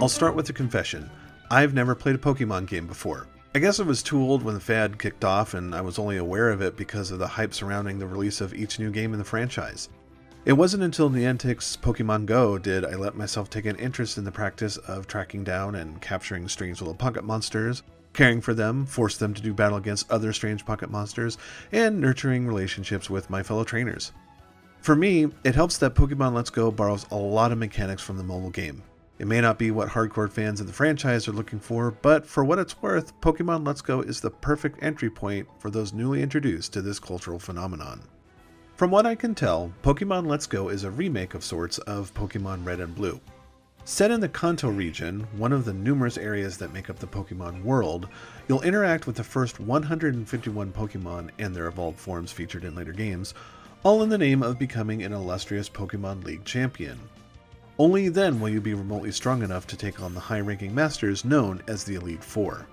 I'll start with a confession. I've never played a Pokemon game before. I guess I was too old when the fad kicked off, and I was only aware of it because of the hype surrounding the release of each new game in the franchise. It wasn't until Niantic's Pokemon Go did I let myself take an interest in the practice of tracking down and capturing strange little pocket monsters, caring for them, force them to do battle against other strange pocket monsters, and nurturing relationships with my fellow trainers. For me, it helps that Pokemon Let's Go borrows a lot of mechanics from the mobile game. It may not be what hardcore fans of the franchise are looking for, but for what it's worth, Pokemon Let's Go is the perfect entry point for those newly introduced to this cultural phenomenon. From what I can tell, Pokemon Let's Go is a remake of sorts of Pokemon Red and Blue. Set in the Kanto region, one of the numerous areas that make up the Pokemon world, you'll interact with the first 151 Pokemon and their evolved forms featured in later games, all in the name of becoming an illustrious Pokemon League champion. Only then will you be remotely strong enough to take on the high-ranking masters known as the Elite Four.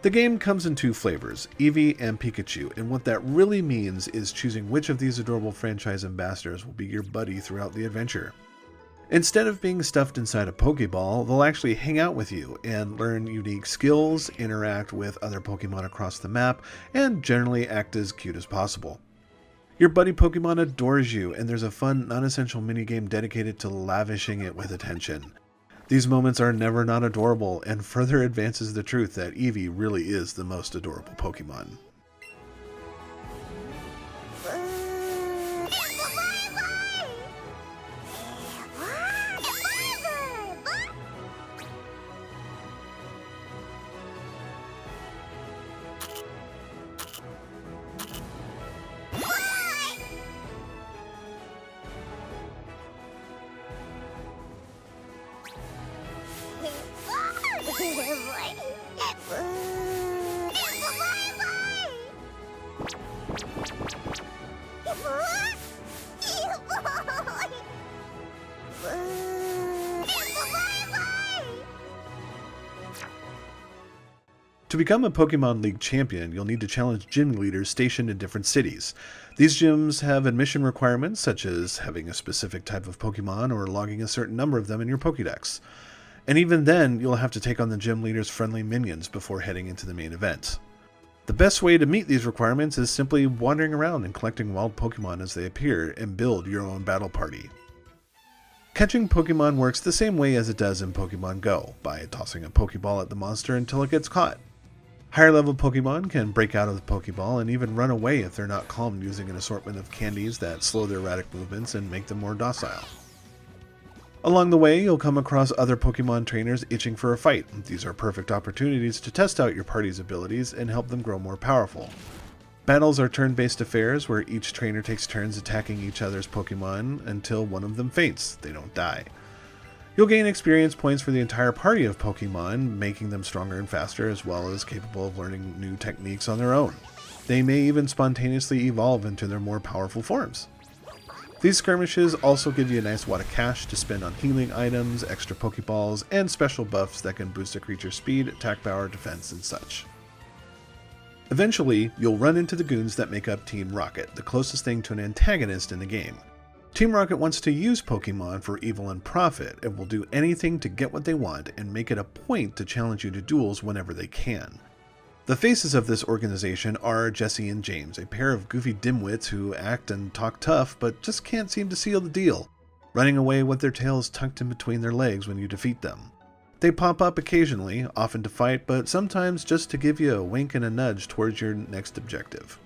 The game comes in two flavors, Eevee and Pikachu, and what that really means is choosing which of these adorable franchise ambassadors will be your buddy throughout the adventure. Instead of being stuffed inside a Pokeball, they'll actually hang out with you and learn unique skills, interact with other Pokemon across the map, and generally act as cute as possible. Your buddy Pokemon adores you, and there's a fun, non-essential minigame dedicated to lavishing it with attention. These moments are never not adorable, and further advances the truth that Eevee really is the most adorable Pokemon. To become a Pokemon League champion, you'll need to challenge gym leaders stationed in different cities. These gyms have admission requirements, such as having a specific type of Pokemon or logging a certain number of them in your Pokédex. And even then, you'll have to take on the gym leader's friendly minions before heading into the main event. The best way to meet these requirements is simply wandering around and collecting wild Pokemon as they appear and build your own battle party. Catching Pokemon works the same way as it does in Pokemon Go, by tossing a Pokeball at the monster until it gets caught. Higher level Pokemon can break out of the Pokeball and even run away if they're not calmed using an assortment of candies that slow their erratic movements and make them more docile. Along the way, you'll come across other Pokemon trainers itching for a fight. These are perfect opportunities to test out your party's abilities and help them grow more powerful. Battles are turn-based affairs where each trainer takes turns attacking each other's Pokemon until one of them faints. They don't die. You'll gain experience points for the entire party of Pokemon, making them stronger and faster, as well as capable of learning new techniques on their own. They may even spontaneously evolve into their more powerful forms. These skirmishes also give you a nice wad of cash to spend on healing items, extra Pokeballs, and special buffs that can boost a creature's speed, attack power, defense, and such. Eventually, you'll run into the goons that make up Team Rocket, the closest thing to an antagonist in the game. Team Rocket wants to use Pokemon for evil and profit, and will do anything to get what they want and make it a point to challenge you to duels whenever they can. The faces of this organization are Jesse and James, a pair of goofy dimwits who act and talk tough but just can't seem to seal the deal, running away with their tails tucked in between their legs when you defeat them. They pop up occasionally, often to fight, but sometimes just to give you a wink and a nudge towards your next objective.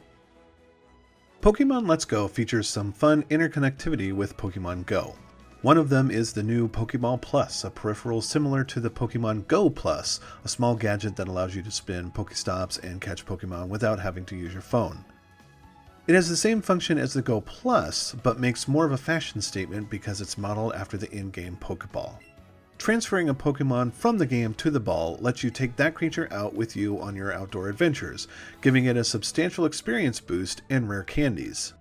Pokemon Let's Go features some fun interconnectivity with Pokemon Go. One of them is the new Pokeball Plus, a peripheral similar to the Pokemon Go Plus, a small gadget that allows you to spin Pokestops and catch Pokemon without having to use your phone. It has the same function as the Go Plus, but makes more of a fashion statement because it's modeled after the in-game Pokeball. Transferring a Pokemon from the game to the ball lets you take that creature out with you on your outdoor adventures, giving it a substantial experience boost and rare candies.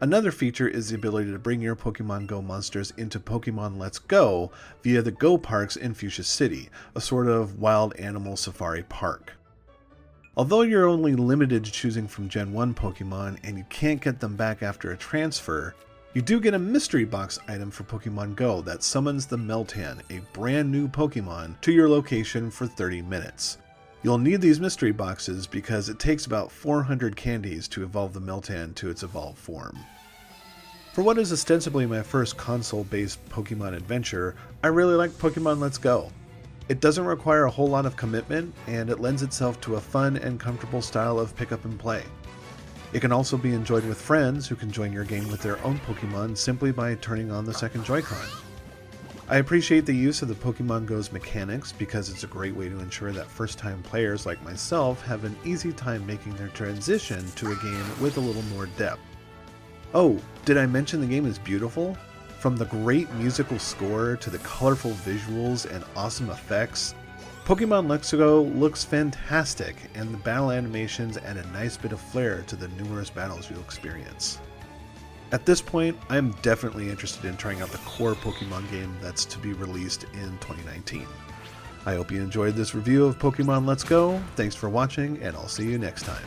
Another feature is the ability to bring your Pokemon Go monsters into Pokemon Let's Go via the Go Parks in Fuchsia City, a sort of wild animal safari park. Although you're only limited to choosing from Gen 1 Pokemon and you can't get them back after a transfer, You do get a mystery box item for Pokemon Go that summons the Meltan, a brand new Pokemon, to your location for 30 minutes. You'll need these mystery boxes because it takes about 400 candies to evolve the Meltan to its evolved form. For what is ostensibly my first console-based Pokemon adventure, I really like Pokemon Let's Go. It doesn't require a whole lot of commitment, and it lends itself to a fun and comfortable style of pick up and play. It can also be enjoyed with friends who can join your game with their own Pokemon simply by turning on the second Joy-Con. I appreciate the use of the Pokemon Go's mechanics because it's a great way to ensure that first-time players like myself have an easy time making their transition to a game with a little more depth. Oh, did I mention the game is beautiful? From the great musical score to the colorful visuals and awesome effects, Pokemon Let's Go looks fantastic, and the battle animations add a nice bit of flair to the numerous battles you'll experience. At this point, I'm definitely interested in trying out the core Pokemon game that's to be released in 2019. I hope you enjoyed this review of Pokemon Let's Go. Thanks for watching, and I'll see you next time.